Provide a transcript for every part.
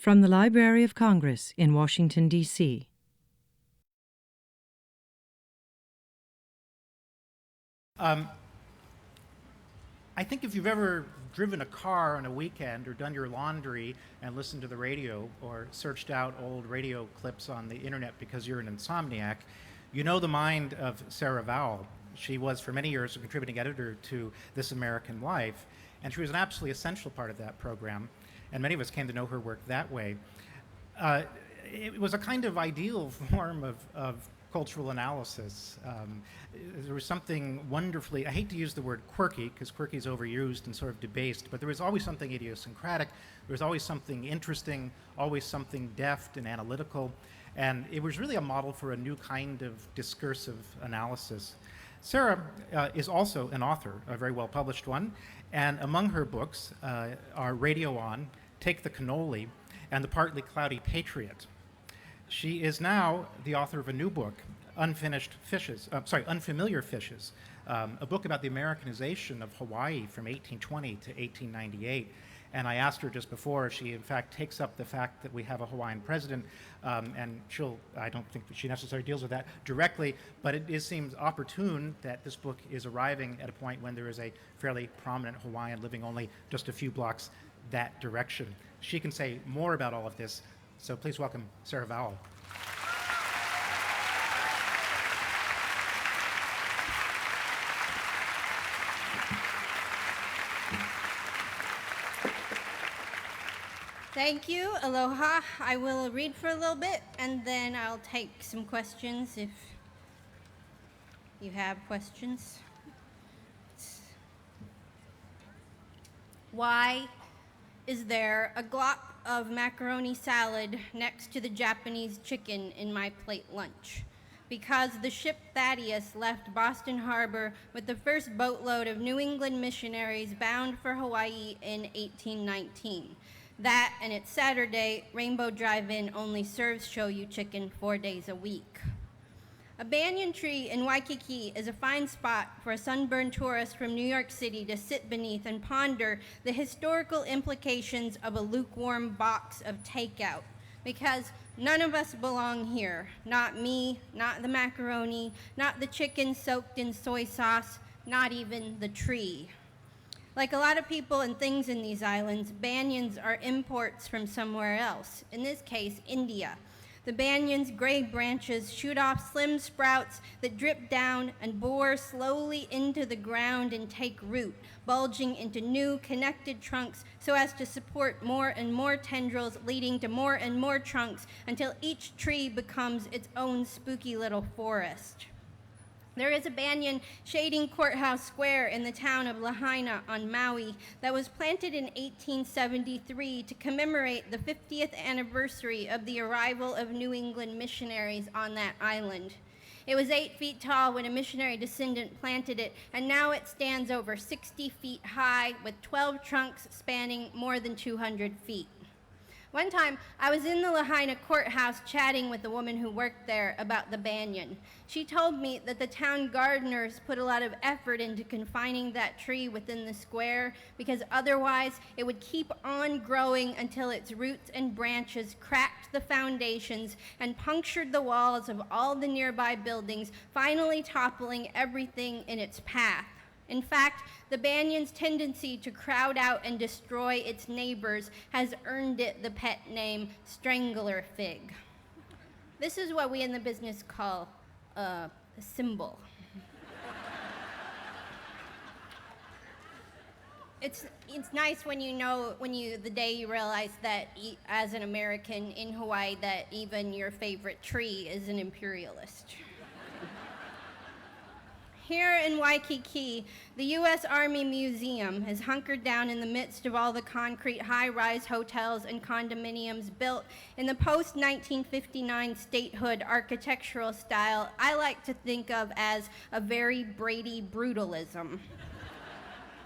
From the Library of Congress in Washington, D.C. I think if you've ever driven a car on a weekend or done your laundry and listened to the radio or searched out old radio clips on the internet because you're an insomniac, you know the mind of Sarah Vowell. She was for many years a contributing editor to This American Life, and she was an absolutely essential part of that program, and many of us came to know her work that way. It was a kind of ideal form of cultural analysis. There was something wonderfully, I hate to use the word quirky, because quirky is overused and sort of debased, but there was always something idiosyncratic, there was always something interesting, always something deft and analytical, and it was really a model for a new kind of discursive analysis. Sarah is also an author, a very well-published one, and among her books are Radio On, Take the Cannoli, and the Partly Cloudy Patriot. She is now the author of a new book, Unfamiliar Fishes, a book about the Americanization of Hawaii from 1820 to 1898. And I asked her just before if she, in fact, takes up the fact that we have a Hawaiian president, and I don't think that she necessarily deals with that directly, but it seems opportune that this book is arriving at a point when there is a fairly prominent Hawaiian living only just a few blocks that direction. She can say more about all of this. So please welcome Sarah Vowell. Thank you. Aloha. I will read for a little bit, and then I'll take some questions if you have questions. Why is there a glop of macaroni salad next to the Japanese chicken in my plate lunch? Because the ship Thaddeus left Boston Harbor with the first boatload of New England missionaries bound for Hawaii in 1819. That and it's Saturday, Rainbow Drive-In only serves shoyu chicken 4 days a week. A banyan tree in Waikiki is a fine spot for a sunburned tourist from New York City to sit beneath and ponder the historical implications of a lukewarm box of takeout. Because none of us belong here. Not me, not the macaroni, not the chicken soaked in soy sauce, not even the tree. Like a lot of people and things in these islands, banyans are imports from somewhere else, in this case, India. The banyan's gray branches shoot off slim sprouts that drip down and bore slowly into the ground and take root, bulging into new connected trunks so as to support more and more tendrils, leading to more and more trunks until each tree becomes its own spooky little forest. There is a banyan shading Courthouse Square in the town of Lahaina on Maui that was planted in 1873 to commemorate the 50th anniversary of the arrival of New England missionaries on that island. It was 8 feet tall when a missionary descendant planted it, and now it stands over 60 feet high with 12 trunks spanning more than 200 feet. One time, I was in the Lahaina courthouse chatting with the woman who worked there about the banyan. She told me that the town gardeners put a lot of effort into confining that tree within the square because otherwise it would keep on growing until its roots and branches cracked the foundations and punctured the walls of all the nearby buildings, finally toppling everything in its path. In fact, the banyan's tendency to crowd out and destroy its neighbors has earned it the pet name Strangler Fig. This is what we in the business call a symbol. It's nice when the day you realize that as an American in Hawaii that even your favorite tree is an imperialist. Here in Waikiki, the U.S. Army Museum has hunkered down in the midst of all the concrete high-rise hotels and condominiums built in the post-1959 statehood architectural style I like to think of as a very Brady brutalism.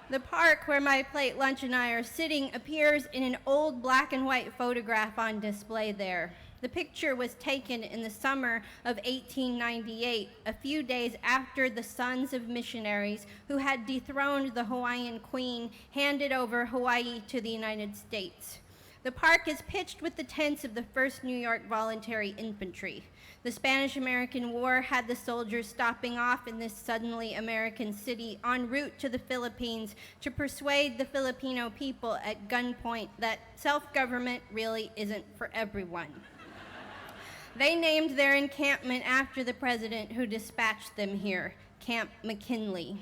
The park where my plate lunch and I are sitting appears in an old black and white photograph on display there. The picture was taken in the summer of 1898, a few days after the sons of missionaries who had dethroned the Hawaiian queen handed over Hawaii to the United States. The park is pitched with the tents of the 1st New York Voluntary Infantry. The Spanish-American War had the soldiers stopping off in this suddenly American city en route to the Philippines to persuade the Filipino people at gunpoint that self-government really isn't for everyone. They named their encampment after the president who dispatched them here, Camp McKinley.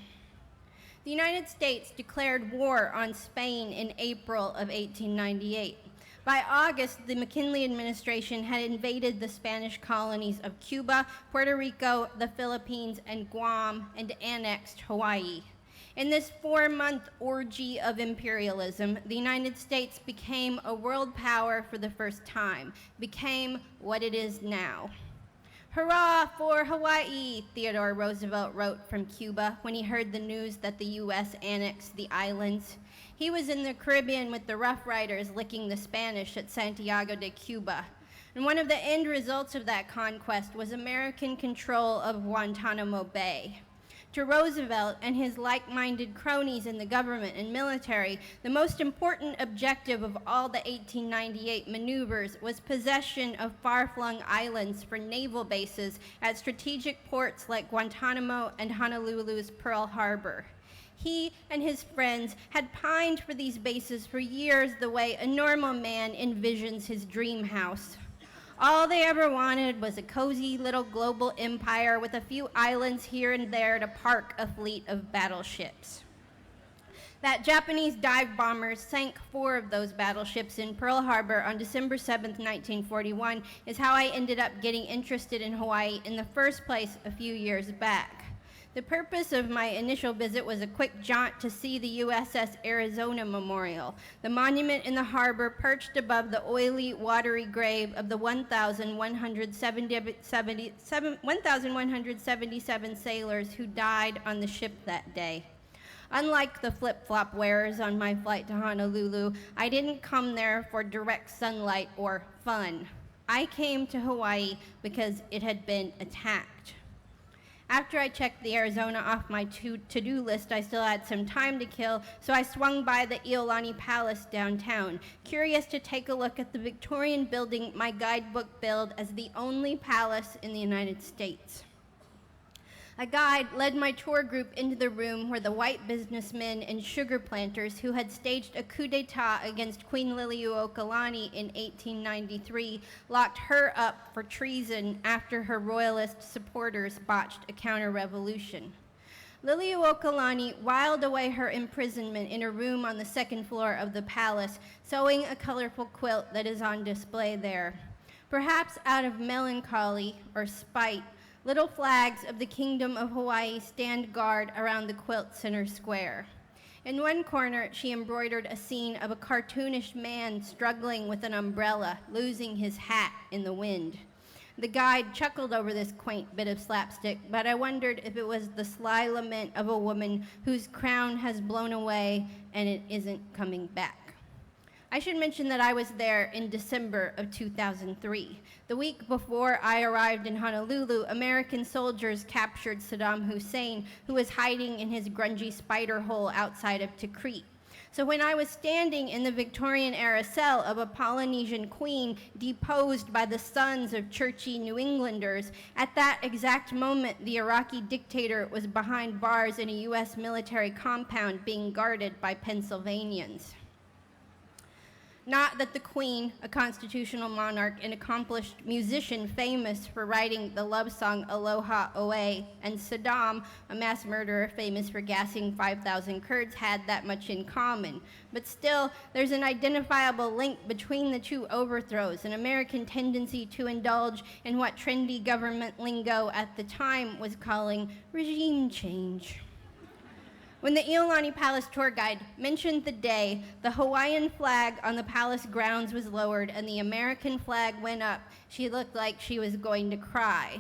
The United States declared war on Spain in April of 1898. By August, the McKinley administration had invaded the Spanish colonies of Cuba, Puerto Rico, the Philippines, and Guam, and annexed Hawaii. In this 4-month orgy of imperialism, the United States became a world power for the first time, became what it is now. "Hurrah for Hawaii," Theodore Roosevelt wrote from Cuba when he heard the news that the U.S. annexed the islands. He was in the Caribbean with the Rough Riders licking the Spanish at Santiago de Cuba. And one of the end results of that conquest was American control of Guantanamo Bay. To Roosevelt and his like-minded cronies in the government and military, the most important objective of all the 1898 maneuvers was possession of far-flung islands for naval bases at strategic ports like Guantanamo and Honolulu's Pearl Harbor. He and his friends had pined for these bases for years the way a normal man envisions his dream house. All they ever wanted was a cozy little global empire with a few islands here and there to park a fleet of battleships. That Japanese dive bombers sank 4 of those battleships in Pearl Harbor on December 7, 1941, is how I ended up getting interested in Hawaii in the first place a few years back. The purpose of my initial visit was a quick jaunt to see the USS Arizona Memorial, the monument in the harbor perched above the oily, watery grave of the 1,177 sailors who died on the ship that day. Unlike the flip-flop wearers on my flight to Honolulu, I didn't come there for direct sunlight or fun. I came to Hawaii because it had been attacked. After I checked the Arizona off my to-do list, I still had some time to kill, so I swung by the Iolani Palace downtown, curious to take a look at the Victorian building my guidebook billed as the only palace in the United States. A guide led my tour group into the room where the white businessmen and sugar planters who had staged a coup d'etat against Queen Liliuokalani in 1893 locked her up for treason after her royalist supporters botched a counter-revolution. Liliuokalani whiled away her imprisonment in a room on the 2nd floor of the palace, sewing a colorful quilt that is on display there. Perhaps out of melancholy or spite, little flags of the Kingdom of Hawaii stand guard around the quilt center square. In one corner, she embroidered a scene of a cartoonish man struggling with an umbrella, losing his hat in the wind. The guide chuckled over this quaint bit of slapstick, but I wondered if it was the sly lament of a woman whose crown has blown away and it isn't coming back. I should mention that I was there in December of 2003. The week before I arrived in Honolulu, American soldiers captured Saddam Hussein, who was hiding in his grungy spider hole outside of Tikrit. So when I was standing in the Victorian-era cell of a Polynesian queen deposed by the sons of churchy New Englanders, at that exact moment, the Iraqi dictator was behind bars in a U.S. military compound being guarded by Pennsylvanians. Not that the Queen, a constitutional monarch and accomplished musician famous for writing the love song Aloha Oe, and Saddam, a mass murderer famous for gassing 5,000 Kurds, had that much in common. But still, there's an identifiable link between the two overthrows, an American tendency to indulge in what trendy government lingo at the time was calling regime change. When the Iolani Palace tour guide mentioned the day the Hawaiian flag on the palace grounds was lowered and the American flag went up, she looked like she was going to cry.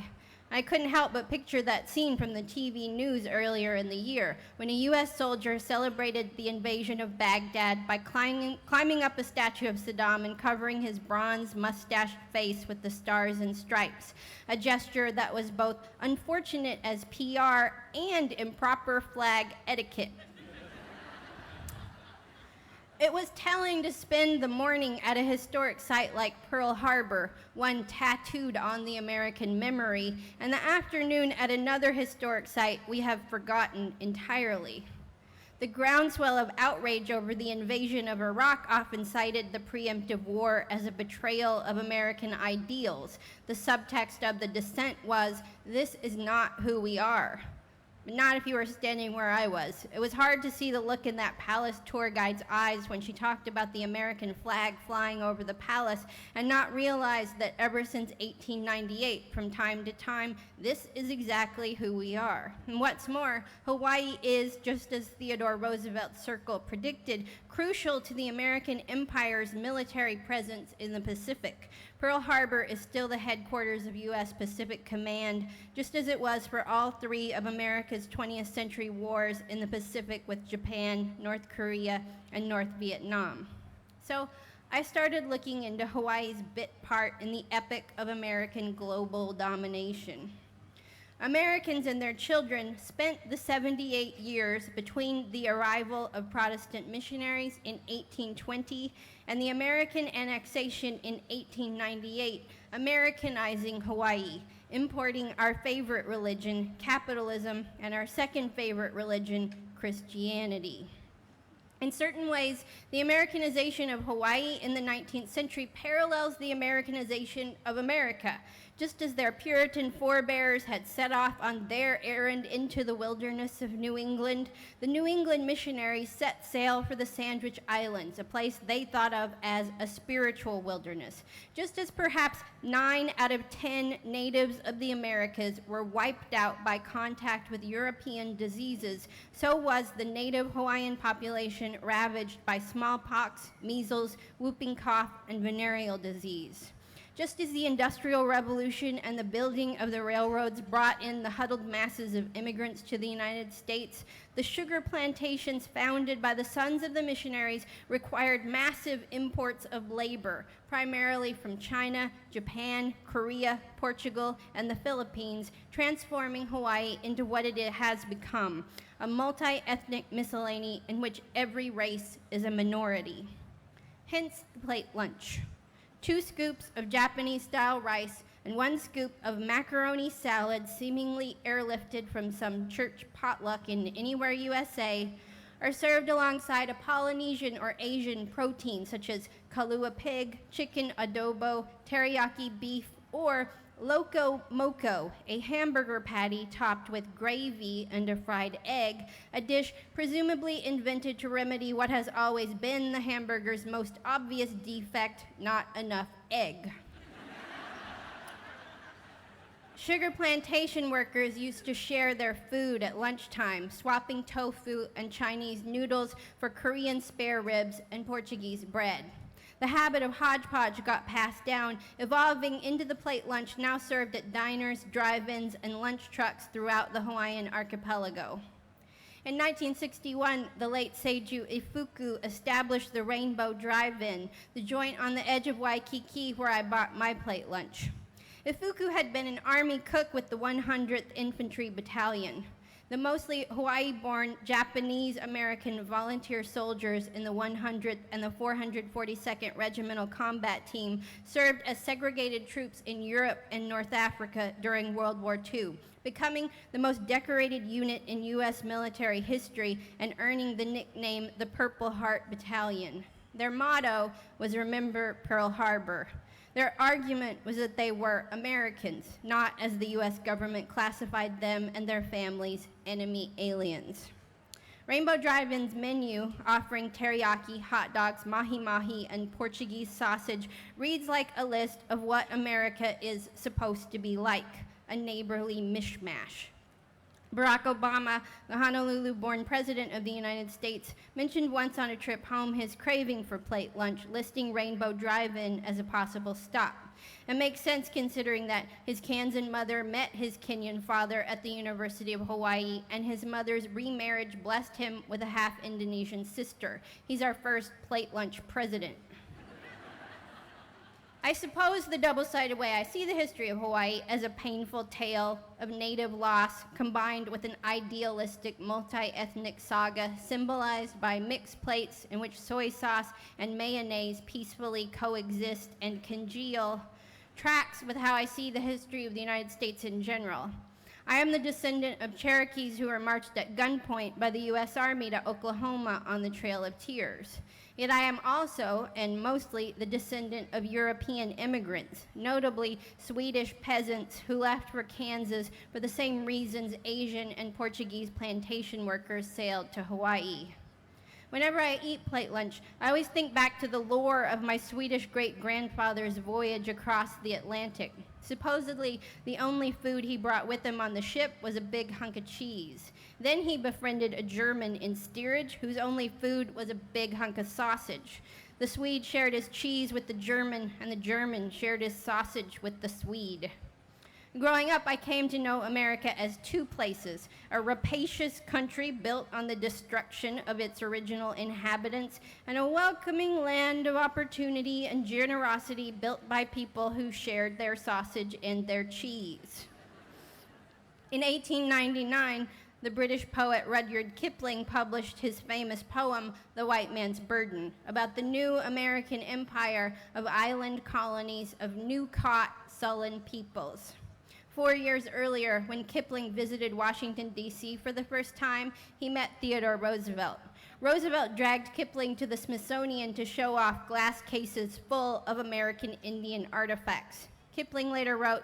I couldn't help but picture that scene from the TV news earlier in the year when a U.S. soldier celebrated the invasion of Baghdad by climbing up a statue of Saddam and covering his bronze mustached face with the stars and stripes, a gesture that was both unfortunate as PR and improper flag etiquette. It was telling to spend the morning at a historic site like Pearl Harbor, one tattooed on the American memory, and the afternoon at another historic site we have forgotten entirely. The groundswell of outrage over the invasion of Iraq often cited the preemptive war as a betrayal of American ideals. The subtext of the dissent was, "This is not who we are." But not if you were standing where I was. It was hard to see the look in that palace tour guide's eyes when she talked about the American flag flying over the palace and not realize that ever since 1898, from time to time, this is exactly who we are. And what's more, Hawaii is, just as Theodore Roosevelt's circle predicted, crucial to the American empire's military presence in the Pacific. Pearl Harbor is still the headquarters of U.S. Pacific Command, just as it was for all three of America's 20th century wars in the Pacific with Japan, North Korea, and North Vietnam. So I started looking into Hawaii's bit part in the epic of American global domination. Americans and their children spent the 78 years between the arrival of Protestant missionaries in 1820 and the American annexation in 1898, Americanizing Hawaii, importing our favorite religion, capitalism, and our second favorite religion, Christianity. In certain ways, the Americanization of Hawaii in the 19th century parallels the Americanization of America. Just as their Puritan forebears had set off on their errand into the wilderness of New England, the New England missionaries set sail for the Sandwich Islands, a place they thought of as a spiritual wilderness. Just as perhaps 9 out of 10 natives of the Americas were wiped out by contact with European diseases, so was the native Hawaiian population ravaged by smallpox, measles, whooping cough, and venereal disease. Just as the Industrial Revolution and the building of the railroads brought in the huddled masses of immigrants to the United States, the sugar plantations founded by the sons of the missionaries required massive imports of labor, primarily from China, Japan, Korea, Portugal, and the Philippines, transforming Hawaii into what it has become, a multi-ethnic miscellany in which every race is a minority. Hence the plate lunch. 2 scoops of Japanese-style rice and 1 scoop of macaroni salad seemingly airlifted from some church potluck in Anywhere, USA, are served alongside a Polynesian or Asian protein such as kalua pig, chicken adobo, teriyaki beef, or loco moco, a hamburger patty topped with gravy and a fried egg, a dish presumably invented to remedy what has always been the hamburger's most obvious defect, not enough egg. Sugar plantation workers used to share their food at lunchtime, swapping tofu and Chinese noodles for Korean spare ribs and Portuguese bread. The habit of hodgepodge got passed down, evolving into the plate lunch now served at diners, drive-ins, and lunch trucks throughout the Hawaiian archipelago. In 1961, the late Seiju Ifuku established the Rainbow Drive-In, the joint on the edge of Waikiki where I bought my plate lunch. Ifuku had been an Army cook with the 100th Infantry Battalion. The mostly Hawaii-born Japanese-American volunteer soldiers in the 100th and the 442nd Regimental Combat Team served as segregated troops in Europe and North Africa during World War II, becoming the most decorated unit in U.S. military history and earning the nickname the Purple Heart Battalion. Their motto was "Remember Pearl Harbor." Their argument was that they were Americans, not, as the U.S. government classified them and their families, enemy aliens. Rainbow Drive-In's menu, offering teriyaki, hot dogs, mahi-mahi, and Portuguese sausage, reads like a list of what America is supposed to be like, a neighborly mishmash. Barack Obama, the Honolulu-born president of the United States, mentioned once on a trip home his craving for plate lunch, listing Rainbow Drive-In as a possible stop. It makes sense considering that his Kansan mother met his Kenyan father at the University of Hawaii, and his mother's remarriage blessed him with a half-Indonesian sister. He's our first plate lunch president. I suppose the double-sided way I see the history of Hawaii as a painful tale of native loss combined with an idealistic multi-ethnic saga symbolized by mixed plates in which soy sauce and mayonnaise peacefully coexist and congeal tracks with how I see the history of the United States in general. I am the descendant of Cherokees who were marched at gunpoint by the U.S. Army to Oklahoma on the Trail of Tears. Yet I am also, and mostly, the descendant of European immigrants, notably Swedish peasants who left for Kansas for the same reasons Asian and Portuguese plantation workers sailed to Hawaii. Whenever I eat plate lunch, I always think back to the lore of my Swedish great-grandfather's voyage across the Atlantic. Supposedly, the only food he brought with him on the ship was a big hunk of cheese. Then he befriended a German in steerage whose only food was a big hunk of sausage. The Swede shared his cheese with the German, and the German shared his sausage with the Swede. Growing up, I came to know America as two places, a rapacious country built on the destruction of its original inhabitants, and a welcoming land of opportunity and generosity built by people who shared their sausage and their cheese. In 1899, the British poet Rudyard Kipling published his famous poem, The White Man's Burden, about the new American empire of island colonies of new-caught, sullen peoples. 4 years earlier, when Kipling visited Washington, D.C. for the first time, he met Theodore Roosevelt. Roosevelt dragged Kipling to the Smithsonian to show off glass cases full of American Indian artifacts. Kipling later wrote,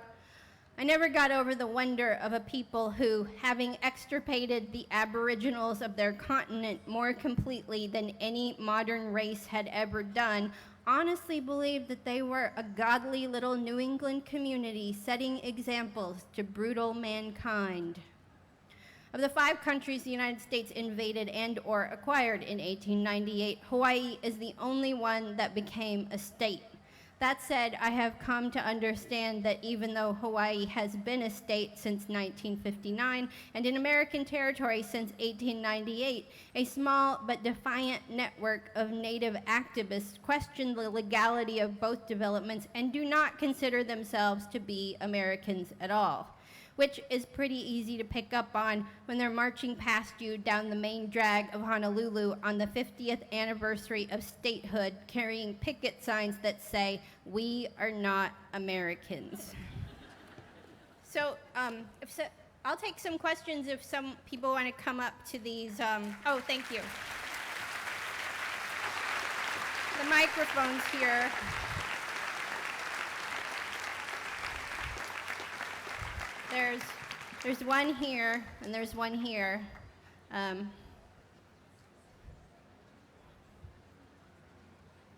"I never got over the wonder of a people who, having extirpated the aboriginals of their continent more completely than any modern race had ever done, honestly believed that they were a godly little New England community setting examples to brutal mankind." Of the 5 countries the United States invaded and or acquired in 1898, Hawaii is the only one that became a state. That said, I have come to understand that even though Hawaii has been a state since 1959 and an American territory since 1898, a small but defiant network of Native activists question the legality of both developments and do not consider themselves to be Americans at all, which is pretty easy to pick up on when they're marching past you down the main drag of Honolulu on the 50th anniversary of statehood, carrying picket signs that say, "We are not Americans." So, I'll take some questions if some people want to come up to these. Oh, thank you. The microphone's here. There's one here, and there's one here.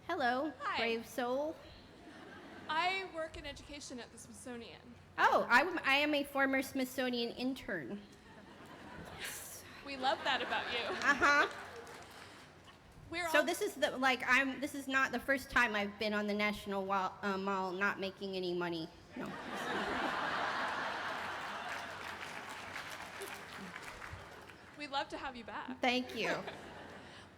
Hello, Hi. brave soul. I work in education at the Smithsonian. Oh, I am a former Smithsonian intern. We love that about you. Uh-huh. So all this is this is not the first time I've been on the National Mall not making any money. No. We'd love to have you back. Thank you.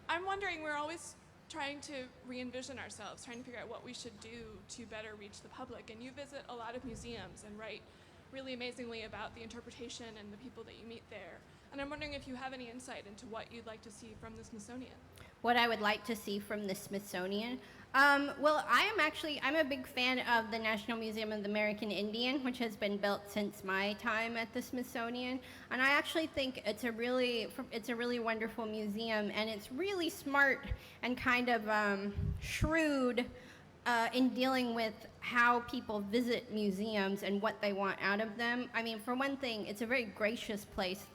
I'm wondering, we're always trying to re-envision ourselves, trying to figure out what we should do to better reach the public. And you visit a lot of museums and write really amazingly about the interpretation and the people that you meet there. And I'm wondering if you have any insight into what you'd like to see from the Smithsonian. What I would like to see from the Smithsonian? Well, I'm a big fan of the National Museum of the American Indian, which has been built since my time at the Smithsonian. And I actually think it's a really wonderful museum, and it's really smart and kind of shrewd in dealing with how people visit museums and what they want out of them. I mean, for one thing, it's a very gracious place.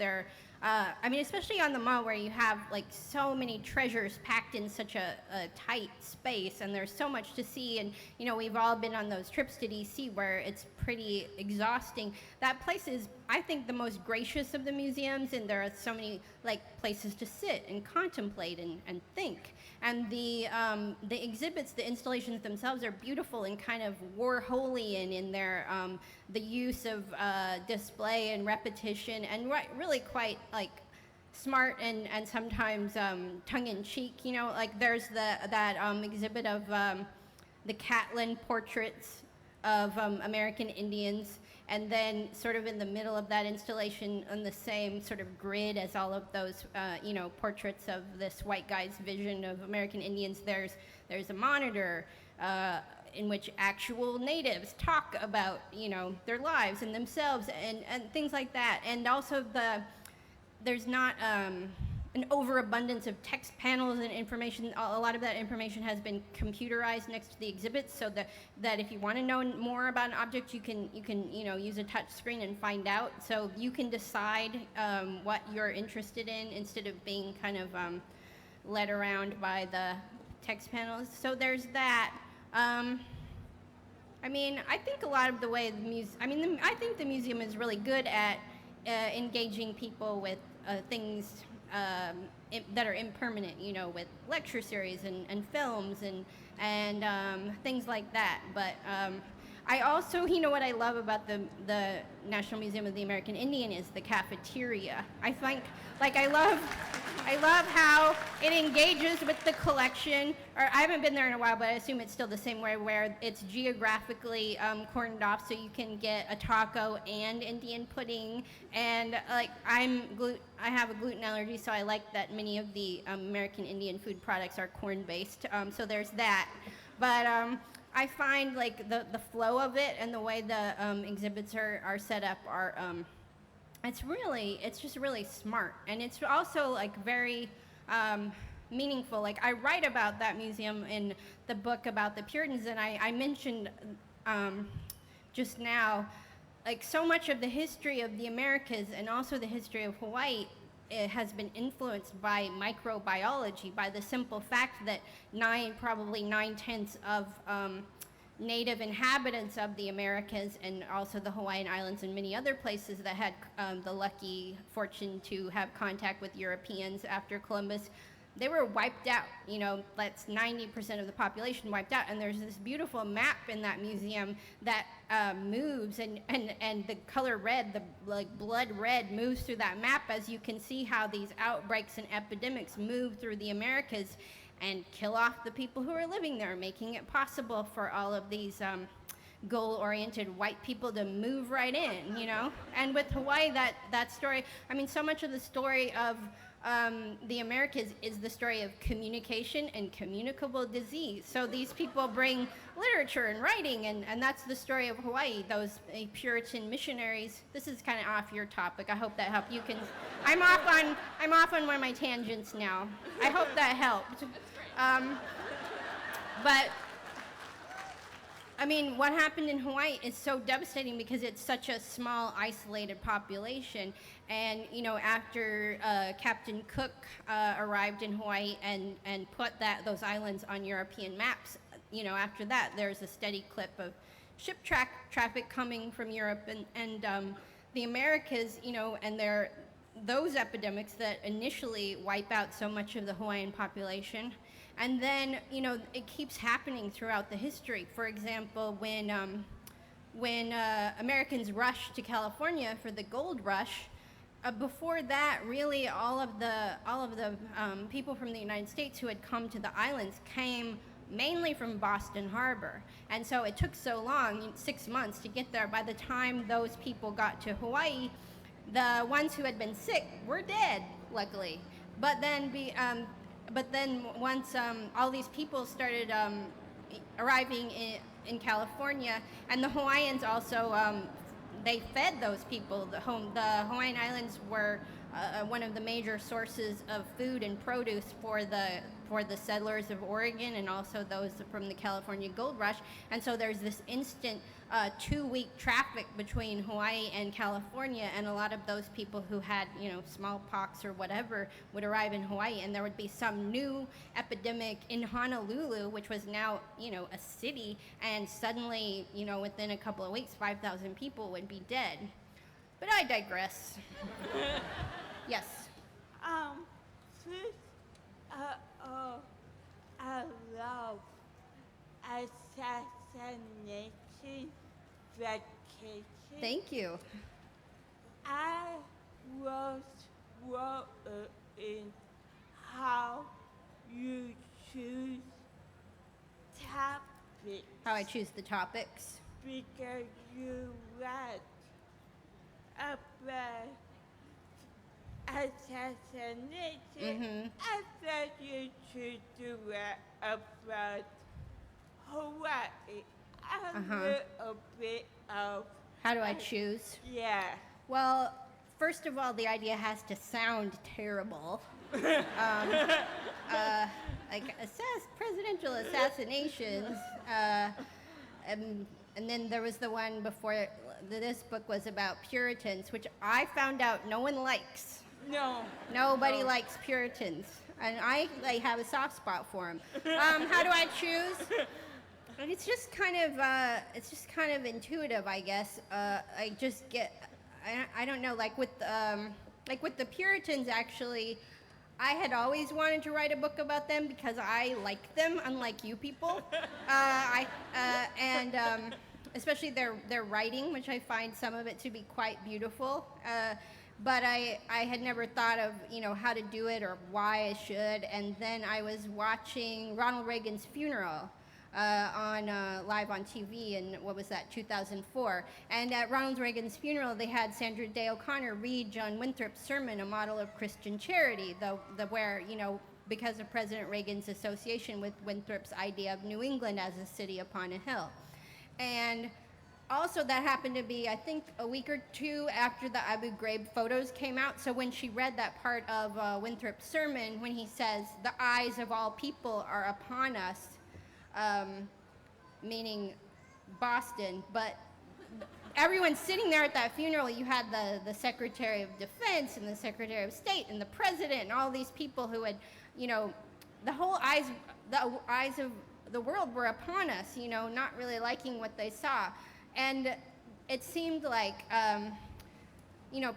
Especially on the mall where you have like so many treasures packed in such a tight space, and there's so much to see. And you know, we've all been on those trips to DC where it's pretty exhausting. That place is, I think, the most gracious of the museums, and there are so many like places to sit and contemplate and think. And the exhibits, the installations themselves are beautiful and kind of Warholian in their the use of display and repetition, and really quite like smart and sometimes tongue-in-cheek. You know, like there's that exhibit of the Catlin portraits of American Indians, and then sort of in the middle of that installation on the same sort of grid as all of those, portraits of this white guy's vision of American Indians, there's a monitor in which actual natives talk about, their lives and themselves and things like that. And also there's not an overabundance of text panels and information. A lot of that information has been computerized next to the exhibits, so that if you want to know more about an object, you can use a touch screen and find out. So you can decide what you're interested in instead of being kind of led around by the text panels. So there's that. I think a lot of the way I think the museum is really good at engaging people with things that are impermanent, with lecture series and films and things like that. But I also, what I love about the National Museum of the American Indian is the cafeteria. I think, I love how it engages with the collection. Or I haven't been there in a while, but I assume it's still the same way, where it's geographically cordoned off, so you can get a taco and Indian pudding. And I have a gluten allergy, so I like that many of the American Indian food products are corn-based. So there's that. But I find the flow of it and the way the exhibits are set up are it's just really smart, and it's also very meaningful. I write about that museum in the book about the Puritans, and I mentioned just now, so much of the history of the Americas and also the history of Hawaii, it has been influenced by microbiology, by the simple fact that probably 9/10 of native inhabitants of the Americas, and also the Hawaiian Islands and many other places that had the lucky fortune to have contact with Europeans after Columbus, they were wiped out. That's 90% of the population wiped out. And there's this beautiful map in that museum that moves, and the color red, the blood red, moves through that map, as you can see how these outbreaks and epidemics move through the Americas and kill off the people who are living there, making it possible for all of these goal-oriented white people to move right in, And with Hawaii, that story, so much of the story of the Americas is the story of communication and communicable disease. So these people bring literature and writing, and that's the story of Hawaii, those Puritan missionaries. This is kind of off your topic. I hope that helped. I'm off on one of my tangents now. I hope that helped. But what happened in Hawaii is so devastating because it's such a small, isolated population. And, after Captain Cook arrived in Hawaii and put those islands on European maps, after that, there's a steady clip of ship traffic coming from Europe and the Americas, and those epidemics that initially wipe out so much of the Hawaiian population. And then, it keeps happening throughout the history. For example, when Americans rushed to California for the gold rush, before that, really all of the people from the United States who had come to the islands came mainly from Boston Harbor. And so it took so long, 6 months, to get there. By the time those people got to Hawaii, the ones who had been sick were dead, luckily. But then once all these people started arriving in California, and the Hawaiians also, they fed those people. The Hawaiian Islands were one of the major sources of food and produce for the settlers of Oregon and also those from the California Gold Rush. And so there's this instant 2-week traffic between Hawaii and California, and a lot of those people who had, smallpox or whatever would arrive in Hawaii, and there would be some new epidemic in Honolulu, which was now, a city, and suddenly, within a couple of weeks, 5,000 people would be dead. But I digress. Yes. First, I love assassination vacation. Thank you. I was wondering how you choose top How I choose the topics. because you write about assassination. I thought you should do it about Hawaii. A little bit of, How do I choose? yeah. Well, first of all, the idea has to sound terrible. Like presidential assassinations. And then there was the one before this book was about Puritans, which I found out no one likes. No. Nobody likes Puritans, and I have a soft spot for them. How do I choose? It's just kind of intuitive, I guess. I just get, I don't know, like with the Puritans, actually, I had always wanted to write a book about them because I like them, unlike you people. Especially their writing, which I find some of it to be quite beautiful. But I had never thought of, how to do it or why I should. And then I was watching Ronald Reagan's funeral live on TV in, 2004. And at Ronald Reagan's funeral, they had Sandra Day O'Connor read John Winthrop's sermon, A Model of Christian Charity, where, because of President Reagan's association with Winthrop's idea of New England as a city upon a hill. And also that happened to be, I think, a week or two after the Abu Ghraib photos came out. So when she read that part of Winthrop's sermon, when he says, "The eyes of all people are upon us," meaning Boston, but everyone sitting there at that funeral, you had the Secretary of Defense and the Secretary of State and the President and all these people who had, the eyes of the world were upon us, not really liking what they saw. And it seemed like,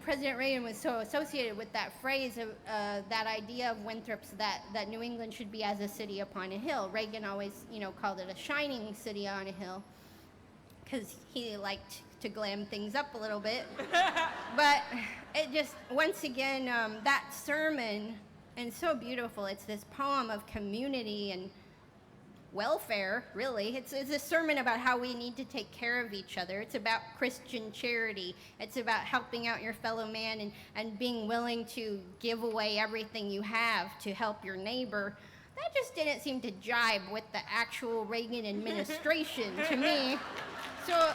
President Reagan was so associated with that phrase of that idea of Winthrop's that New England should be as a city upon a hill. Reagan always, called it a shining city on a hill because he liked to glam things up a little bit. But it just, once again, that sermon, and so beautiful, it's this poem of community and welfare, really. It's a sermon about how we need to take care of each other. It's about Christian charity. It's about helping out your fellow man and being willing to give away everything you have to help your neighbor. That just didn't seem to jibe with the actual Reagan administration to me. So,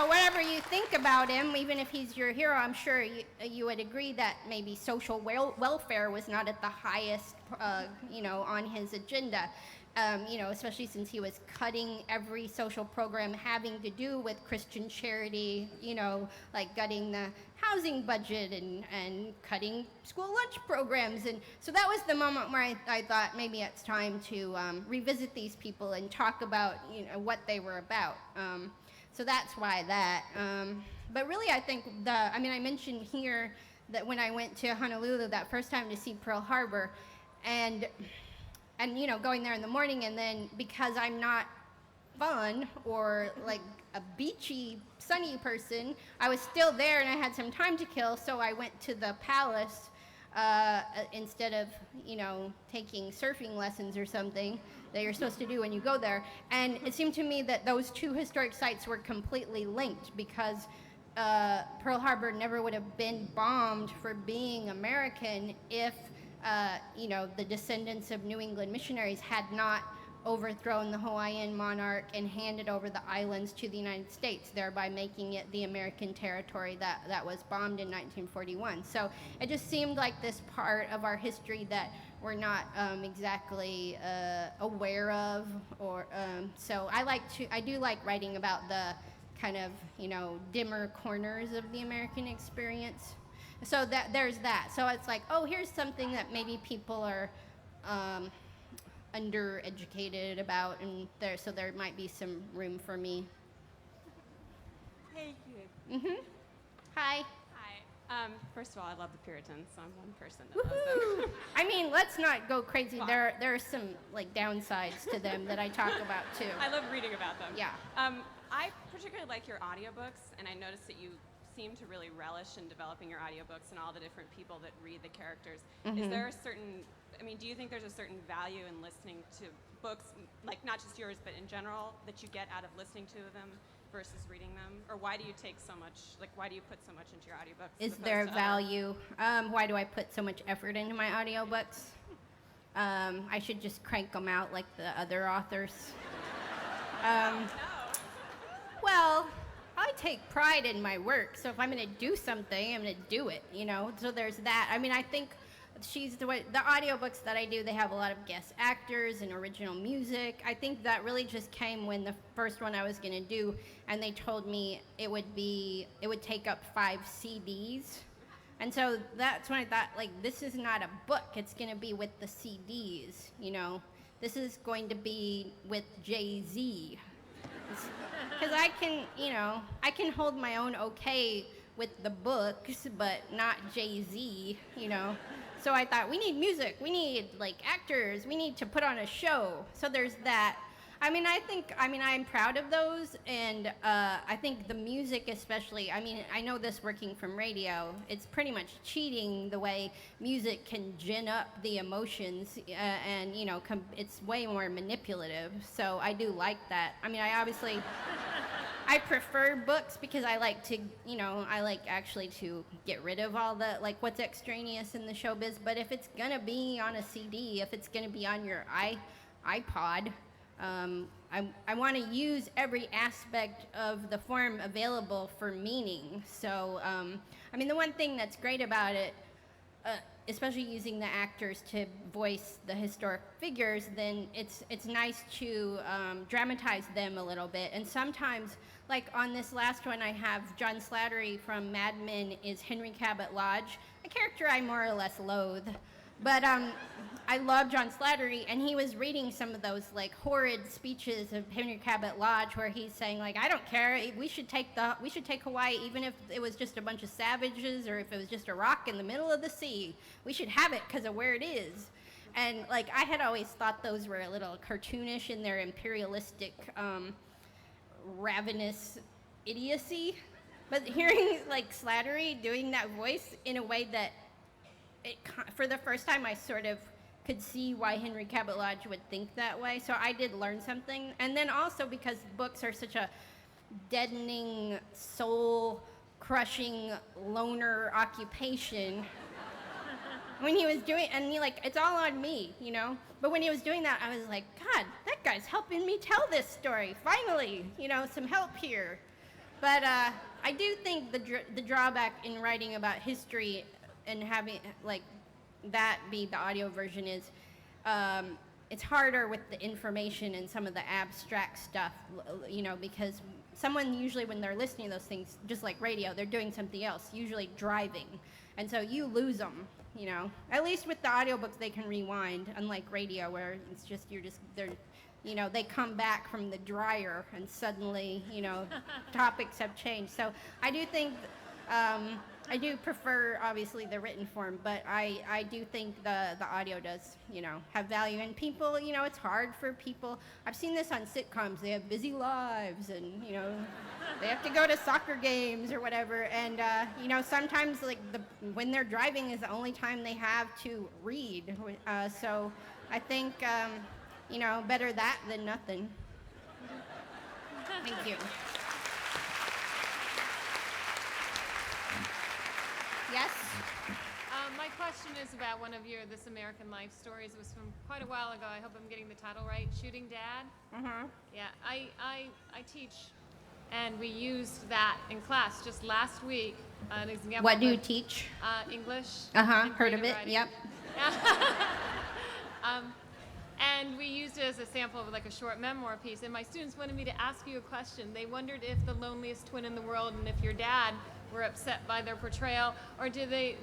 whatever you think about him, even if he's your hero, I'm sure you would agree that maybe social welfare was not at the highest, on his agenda, especially since he was cutting every social program having to do with Christian charity, like gutting the housing budget and cutting school lunch programs. And so that was the moment where I thought maybe it's time to revisit these people and talk about, what they were about. So that's why that. But really, I think I mentioned here that when I went to Honolulu that first time to see Pearl Harbor, and going there in the morning, and then because I'm not fun or like a beachy, sunny person, I was still there and I had some time to kill, so I went to the palace instead of, taking surfing lessons or something that you're supposed to do when you go there. And it seemed to me that those two historic sites were completely linked because Pearl Harbor never would have been bombed for being American if, the descendants of New England missionaries had not overthrown the Hawaiian monarch and handed over the islands to the United States, thereby making it the American territory that was bombed in 1941. So it just seemed like this part of our history that we're not exactly aware of, or so I do like writing about the kind of dimmer corners of the American experience. So there's that. So it's like, oh, here's something that maybe people are undereducated about, and there might be some room for me. Thank you. Hi. Hi. First of all, I love the Puritans, so I'm one person that loves them. Let's not go crazy. There are some downsides to them that I talk about too. I love reading about them. Yeah. I particularly like your audiobooks, and I noticed that you seem to really relish in developing your audiobooks and all the different people that read the characters. Mm-hmm. Is there a certain, do you think there's a certain value in listening to books, like not just yours, but in general, that you get out of listening to them versus reading them? Or why do you take so much, why do you put so much into your audiobooks? Is there value? Why do I put so much effort into my audiobooks? I should just crank them out like the other authors. Well, I take pride in my work, so if I'm going to do something, I'm going to do it, So there's that. I think the audiobooks that I do, they have a lot of guest actors and original music. I think that really just came when the first one I was going to do, and they told me it would take up 5 CDs. And so that's when I thought, this is not a book. It's going to be with the CDs, This is going to be with Jay-Z. Because I can hold my own okay with the books, but not Jay-Z, So I thought, we need music, we need, actors, we need to put on a show. So there's that. I'm proud of those, and I think the music especially, I know this working from radio, it's pretty much cheating the way music can gin up the emotions, and, it's way more manipulative, so I do like that. I prefer books because I like to, I like actually to get rid of all the, what's extraneous in the showbiz, but if it's gonna be on a CD, if it's gonna be on your iPod, I want to use every aspect of the form available for meaning. So, the one thing that's great about it, especially using the actors to voice the historic figures, then it's nice to dramatize them a little bit. And sometimes, on this last one, I have John Slattery from Mad Men is Henry Cabot Lodge, a character I more or less loathe. But I love John Slattery, and he was reading some of those horrid speeches of Henry Cabot Lodge, where he's saying I don't care, we should take Hawaii, even if it was just a bunch of savages, or if it was just a rock in the middle of the sea. We should have it because of where it is. And I had always thought those were a little cartoonish in their imperialistic, ravenous idiocy. But hearing Slattery doing that voice in a way that for the first time, I sort of could see why Henry Cabot Lodge would think that way. So I did learn something. And then also because books are such a deadening, soul-crushing, loner occupation. When he was doing, and it's all on me, But when he was doing that, I was like, God, that guy's helping me tell this story. Finally, some help here. But I do think the drawback in writing about history and having that be the audio version is it's harder with the information and some of the abstract stuff, because someone usually when they're listening to those things, just like radio, they're doing something else, usually driving, and so you lose them. At least with the audiobooks they can rewind, unlike radio where it's just they come back from the dryer and suddenly topics have changed. So I do think I do prefer, obviously, the written form, but I do think the audio does, have value. And people, it's hard for people. I've seen this on sitcoms. They have busy lives and, they have to go to soccer games or whatever. And, sometimes, when they're driving is the only time they have to read. So I think, better that than nothing. Thank you. Yes? My question is about one of This American Life stories. It was from quite a while ago. I hope I'm getting the title right. Shooting Dad? Mm-hmm. Yeah, I teach, and we used that in class just last week. An example. What do you teach? English. Uh-huh, heard of it, writing. yep. And we used it as a sample of a short memoir piece. And my students wanted me to ask you a question. They wondered if the loneliest twin in the world and if your dad were upset by their portrayal, or are they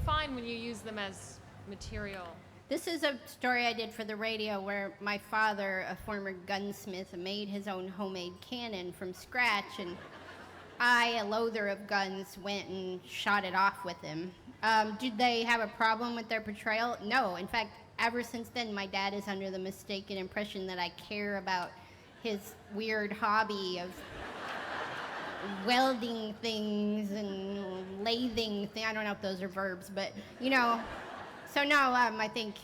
fine when you use them as material? This is a story I did for the radio where my father, a former gunsmith, made his own homemade cannon from scratch, and I, a loather of guns, went and shot it off with him. Did they have a problem with their portrayal? No. In fact, ever since then, my dad is under the mistaken impression that I care about his weird hobby of welding things and lathing things. I don't know if those are verbs, but you know. So no, I think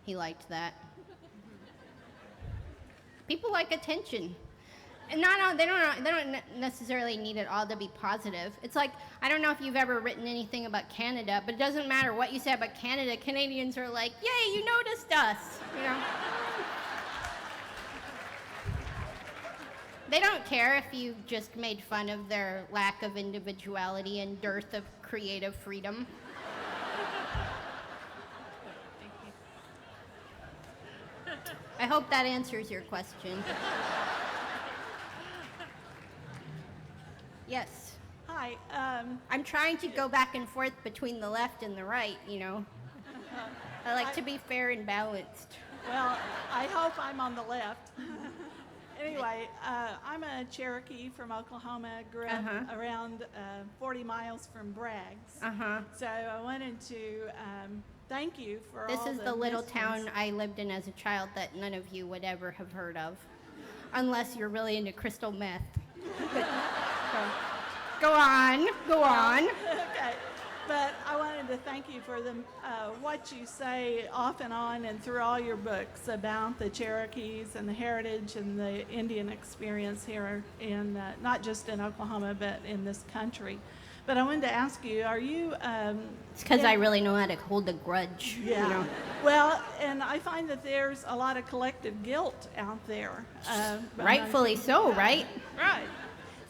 he liked that. People like attention. And they don't necessarily need it all to be positive. It's like, I don't know if you've ever written anything about Canada, but it doesn't matter what you say about Canada. Canadians are like, yay, you noticed us, you know? They don't care if you just made fun of their lack of individuality and dearth of creative freedom. I hope that answers your question. Yes. Hi. I'm trying to go back and forth between the left and the right, you know. I like to be fair and balanced. Well, I hope I'm on the left. Anyway, I'm a Cherokee from Oklahoma. Grew up around 40 miles from Braggs. So I wanted to thank you for This all is the the little missions. town I lived in as a child that none of you would ever have heard of, unless you're really into crystal meth. But, go on. Okay. But I wanted to thank you for what you say off and on and through all your books about the Cherokees and the heritage and the Indian experience here in, not just in Oklahoma, but in this country. But I wanted to ask you, are you... It's because I really know how to hold a grudge, Yeah. you know. Well, and I find that there's a lot of collective guilt out there. Rightfully so, right? Right.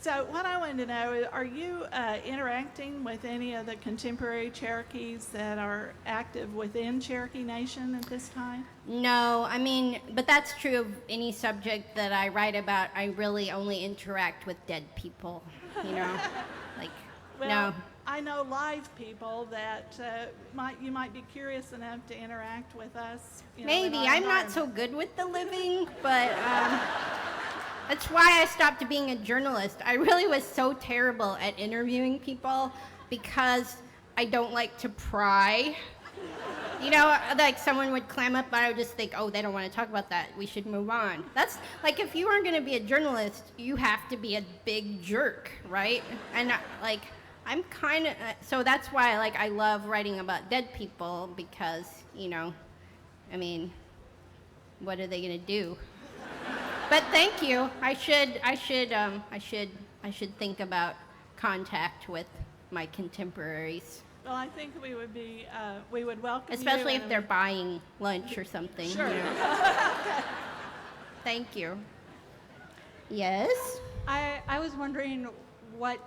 So what I wanted to know is, are you interacting with any of the contemporary Cherokees that are active within Cherokee Nation at this time? No, I mean, but that's true of any subject that I write about. I really only interact with dead people, you know? Like, Well, no. I know live people that you might be curious enough to interact with us. You know, in Maybe. our I'm not so good with the living, but that's why I stopped being a journalist. I really was so terrible at interviewing people because I don't like to pry. You know, like someone would clam up, but I would just think, oh, they don't want to talk about that. We should move on. That's like, if you aren't going to be a journalist, you have to be a big jerk, right? And like, I'm kind of, so that's why I love writing about dead people because, you know, I mean, what are they going to do? But thank you. I should think about contact with my contemporaries. Well, I think we would welcome Especially you. if they're buying lunch or something. Sure. You know. Thank you. Yes? I was wondering what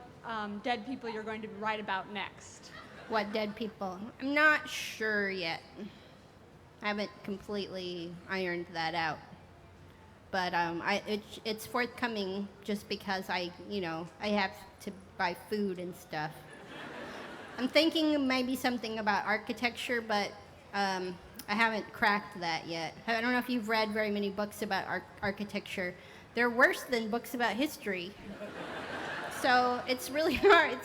dead people you're going to write about next. What dead people? I'm not sure yet. I haven't completely ironed that out. But it's forthcoming just because I have to buy food and stuff. I'm thinking maybe something about architecture, but I haven't cracked that yet. I don't know if you've read very many books about architecture. They're worse than books about history. So it's really hard.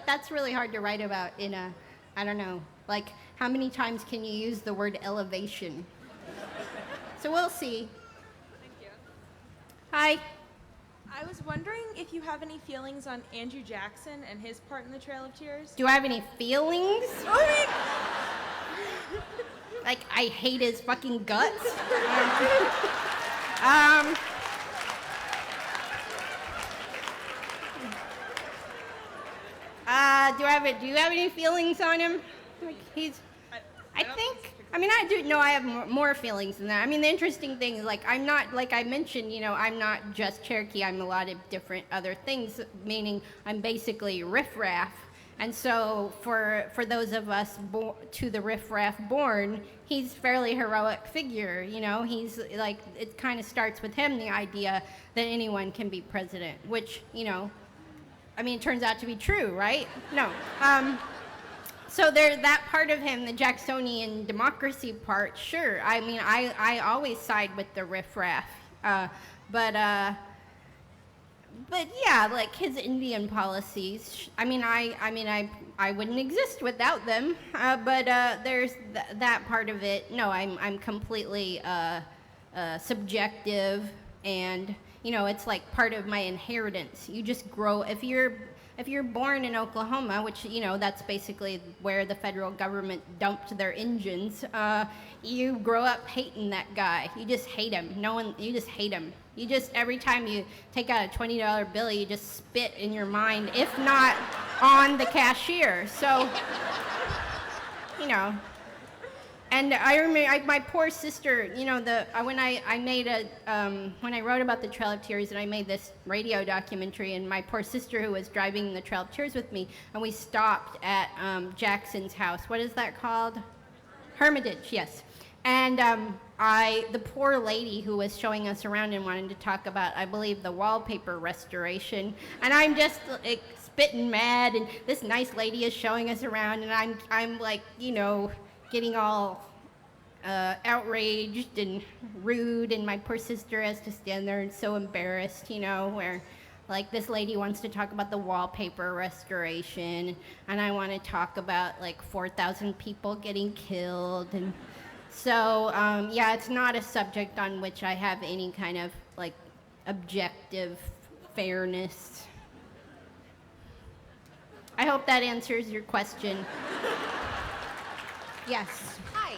That's really hard to write about in a, I don't know, like how many times can you use the word elevation? So we'll see. Hi. I was wondering if you have any feelings on Andrew Jackson and his part in the Trail of Tears. Do I have any feelings? Like, I hate his fucking guts? Do you have any feelings on him? Like, I do know I have more feelings than that. I mean, the interesting thing is, like, I'm not, like I mentioned, I'm not just Cherokee. I'm a lot of different other things, meaning I'm basically riffraff. And so for those of us to the riffraff born, he's fairly heroic figure, He's, like, it kind of starts with him, the idea that anyone can be president, which, it turns out to be true, right? No. So there's that part of him, the Jacksonian democracy part, sure. I always side with the riffraff. But yeah, like his Indian policies, I wouldn't exist without them. But there's that part of it. No, I'm completely subjective and it's like part of my inheritance. You just grow. If you're born in Oklahoma, which that's basically where the federal government dumped their engines, you grow up hating that guy. You just hate him. You just hate him. You just, every time you take out a $20 bill, you just spit in your mind, if not on the cashier. So, And I remember my poor sister, when I wrote about the Trail of Tears, and I made this radio documentary, and my poor sister who was driving the Trail of Tears with me, and we stopped at Jackson's house. What is that called? Hermitage, yes. And the poor lady who was showing us around and wanted to talk about, I believe, the wallpaper restoration, and I'm just like spitting mad, and this nice lady is showing us around, and I'm like, getting all outraged and rude, and my poor sister has to stand there and so embarrassed, where like this lady wants to talk about the wallpaper restoration, and I want to talk about like 4,000 people getting killed, and so it's not a subject on which I have any kind of like objective fairness. I hope that answers your question. Yes. Hi.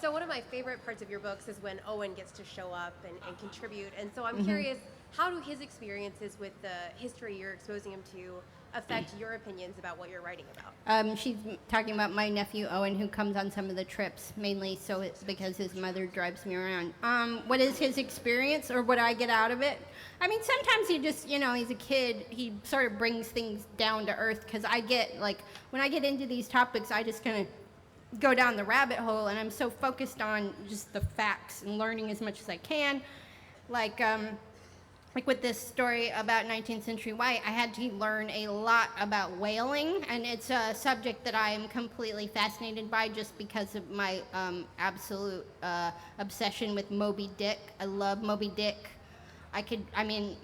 So one of my favorite parts of your books is when Owen gets to show up and contribute. And so I'm curious, how do his experiences with the history you're exposing him to affect your opinions about what you're writing about? She's talking about my nephew Owen, who comes on some of the trips, mainly so it's because his mother drives me around. What is his experience, or what I get out of it? I mean, sometimes he just, he's a kid, he sort of brings things down to earth, because I get, like, when I get into these topics, I just kind of go down the rabbit hole, and I'm so focused on just the facts and learning as much as I can. Like with this story about 19th century Hawaii, I had to learn a lot about whaling, and it's a subject that I am completely fascinated by just because of my absolute obsession with Moby Dick. I love Moby Dick.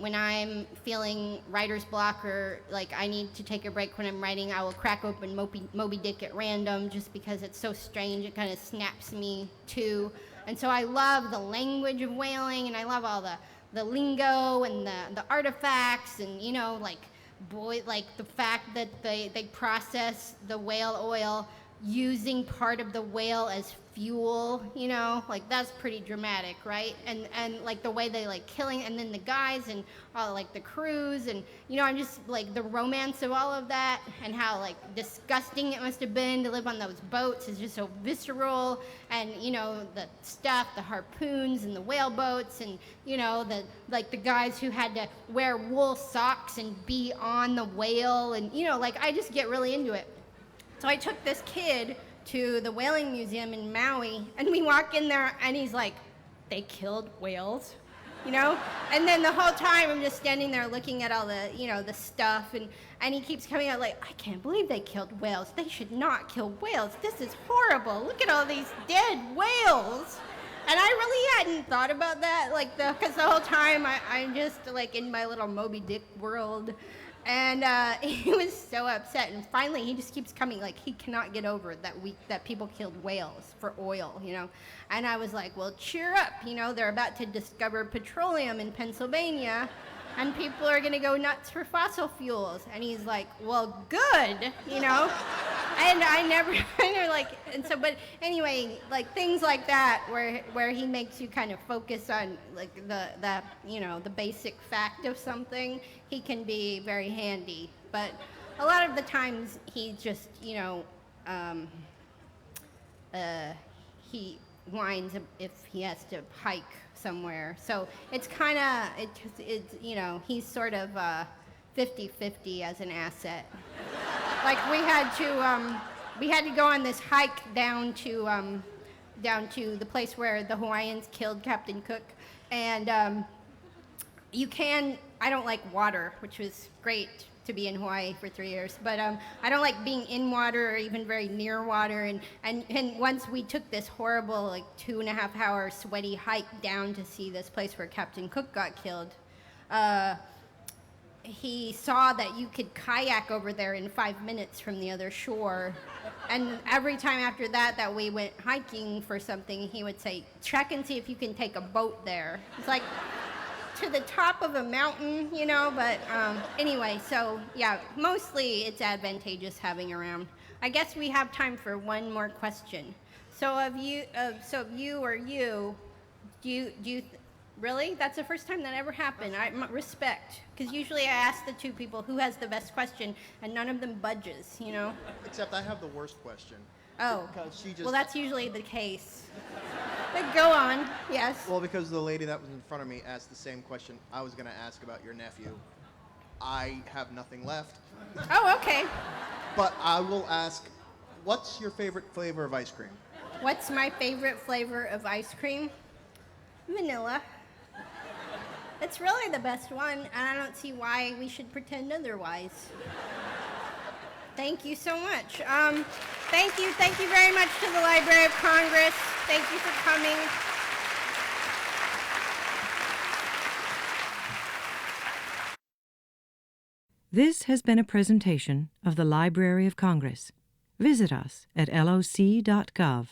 When I'm feeling writer's block, or like I need to take a break when I'm writing, I will crack open Moby Dick at random just because it's so strange. It kind of snaps me to. And so I love the language of whaling, and I love all the lingo and the artifacts, and the fact that they process the whale oil using part of the whale as fuel, like that's pretty dramatic, right? And like the way they like killing, and then the guys and all like the crews, and I'm just like the romance of all of that, and how like disgusting it must have been to live on those boats is just so visceral, and the stuff, the harpoons and the whale boats, and the guys who had to wear wool socks and be on the whale, and like I just get really into it. So I took this kid to the whaling museum in Maui, and we walk in there, and he's like, they killed whales, And then the whole time I'm just standing there looking at all the, the stuff, and he keeps coming out like, I can't believe they killed whales. They should not kill whales. This is horrible. Look at all these dead whales. And I really hadn't thought about that, because the whole time I'm just like in my little Moby Dick world. And he was so upset, and finally he just keeps coming, like he cannot get over that people killed whales for oil, And I was like, well, cheer up, they're about to discover petroleum in Pennsylvania, and people are gonna go nuts for fossil fuels. And he's like, well, good, And I never, but anyway, like things like that, where he makes you kind of focus on like the basic fact of something, he can be very handy. But a lot of the times he just, he whines if he has to hike somewhere. So it's kind of, he's sort of 50-50 as an asset. Like we had to go on this hike down to the place where the Hawaiians killed Captain Cook, and I don't like water, which was great to be in Hawaii for 3 years, but I don't like being in water or even very near water, and once we took this horrible like 2.5-hour sweaty hike down to see this place where Captain Cook got killed. He saw that you could kayak over there in 5 minutes from the other shore. And every time after that we went hiking for something, he would say, check and see if you can take a boat there. It's like, to the top of a mountain, you know, but anyway, so yeah, mostly it's advantageous having around. I guess we have time for one more question. So of you, really? That's the first time that ever happened. Respect, because usually I ask the two people who has the best question, and none of them budges, you know? Except I have the worst question. Oh, Because she just, well, that's usually the case. But go on, yes. well, because the lady that was in front of me asked the same question I was going to ask about your nephew. I have nothing left. Oh, okay. But I will ask, what's your favorite flavor of ice cream? What's my favorite flavor of ice cream? Vanilla. It's really the best one, and I don't see why we should pretend otherwise. Thank you so much. Thank you very much to the Library of Congress. Thank you for coming. This has been a presentation of the Library of Congress. Visit us at loc.gov.